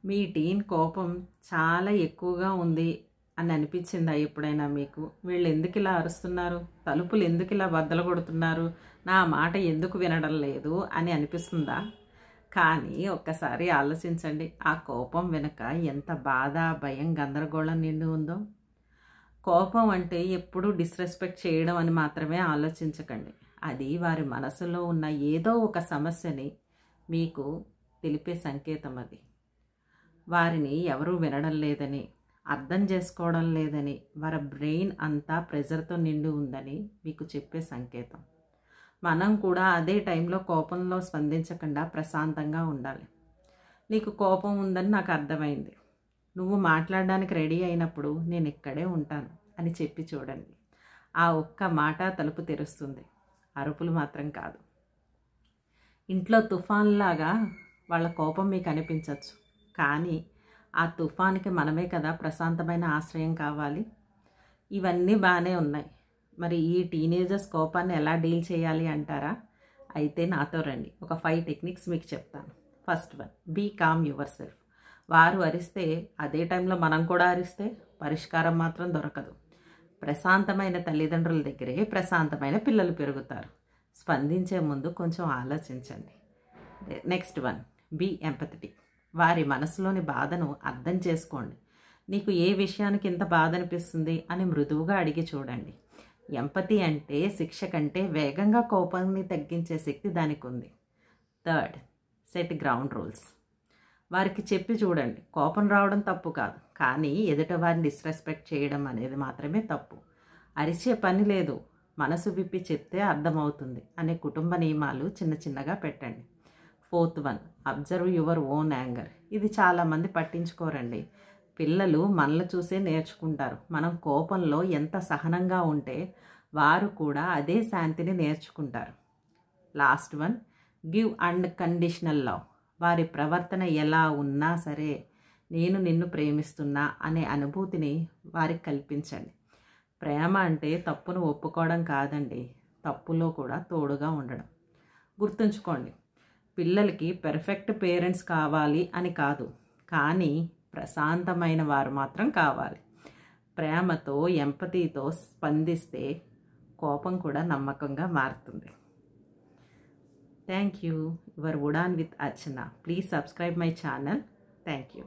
మీ టీన్ కోపం చాలా ఎక్కువగా ఉంది అని అనిపించిందా ఎప్పుడైనా మీకు? వీళ్ళు ఎందుకు ఇలా అరుస్తున్నారు, తలుపులు ఎందుకు ఇలా బద్దలు కొడుతున్నారు, నా మాట ఎందుకు వినడం లేదు అని అనిపిస్తుందా? కానీ ఒక్కసారి ఆలోచించండి, ఆ కోపం వెనుక ఎంత బాధ, భయం, గందరగోళం నిండి ఉందో. కోపం అంటే ఎప్పుడూ డిస్రెస్పెక్ట్ చేయడం అని మాత్రమే ఆలోచించకండి. అది వారి మనసులో ఉన్న ఏదో ఒక సమస్యని మీకు తెలిపే సంకేతం. అది వారిని ఎవరూ వినడం లేదని, అర్థం చేసుకోవడం లేదని, వారి బ్రెయిన్ అంతా ప్రెజర్తో నిండి ఉందని మీకు చెప్పే సంకేతం. మనం కూడా అదే టైంలో కోపంలో స్పందించకుండా ప్రశాంతంగా ఉండాలి. నీకు కోపం ఉందని నాకు అర్థమైంది, నువ్వు మాట్లాడడానికి రెడీ అయినప్పుడు నేను ఇక్కడే ఉంటాను అని చెప్పి చూడండి. ఆ ఒక్క మాట తలుపు తెరుస్తుంది, అరుపులు మాత్రం కాదు. ఇంట్లో తుఫాన్లాగా వాళ్ళ కోపం మీకు అనిపించవచ్చు, కానీ ఆ తుఫాన్కి మనమే కదా ప్రశాంతమైన ఆశ్రయం కావాలి. ఇవన్నీ బాగానే ఉన్నాయి, మరి ఈ టీనేజర్స్ కోపాన్ని ఎలా డీల్ చేయాలి అంటారా? అయితే నాతో రండి, ఒక 5 టెక్నిక్స్ మీకు చెప్తాను. First one, be calm yourself. వారు అరిస్తే అదే టైంలో మనం కూడా అరిస్తే పరిష్కారం మాత్రం దొరకదు. ప్రశాంతమైన తల్లిదండ్రుల దగ్గరే ప్రశాంతమైన పిల్లలు పెరుగుతారు. స్పందించే ముందు కొంచెం ఆలోచించండి. Next one, be empathetic. వారి మనసులోని బాధను అర్థం చేసుకోండి. నీకు ఏ విషయానికి ఇంత బాధ అనిపిస్తుంది అని మృదువుగా అడిగి చూడండి. ఎంపతి అంటే శిక్ష కంటే వేగంగా కోపాన్ని తగ్గించే శక్తి దానికి ఉంది. Third, set ground rules. వారికి చెప్పి చూడండి, కోపం రావడం తప్పు కాదు, కానీ ఎదుట వారిని డిస్రెస్పెక్ట్ చేయడం అనేది మాత్రమే తప్పు. అరిచే పని లేదు, మనసు విప్పి చెప్తే అర్థమవుతుంది అనే కుటుంబ నియమాలు చిన్న చిన్నగా పెట్టండి. Fourth one, observe your own anger. ఇది చాలామంది పట్టించుకోరండి. పిల్లలు మనల్ని చూసే నేర్చుకుంటారు. మనం కోపంలో ఎంత సహనంగా ఉంటే వారు కూడా అదే శాంతిని నేర్చుకుంటారు. Last one, give unconditional love. వారి ప్రవర్తన ఎలా ఉన్నా సరే నేను నిన్ను ప్రేమిస్తున్నా అనే అనుభూతిని వారికి కల్పించండి. ప్రేమ అంటే తప్పును ఒప్పుకోవడం కాదండి, తప్పులో కూడా తోడుగా ఉండడం. గుర్తుంచుకోండి, పిల్లలకి పెర్ఫెక్ట్ పేరెంట్స్ కావాలి అని కాదు, కానీ ప్రశాంతమైన వారు మాత్రం కావాలి. ప్రేమతో, ఎంపతితో స్పందిస్తే కోపం కూడా నమ్మకంగా మారుతుంది. Thank you. You are Udan with Archana. Please subscribe my channel. Thank you.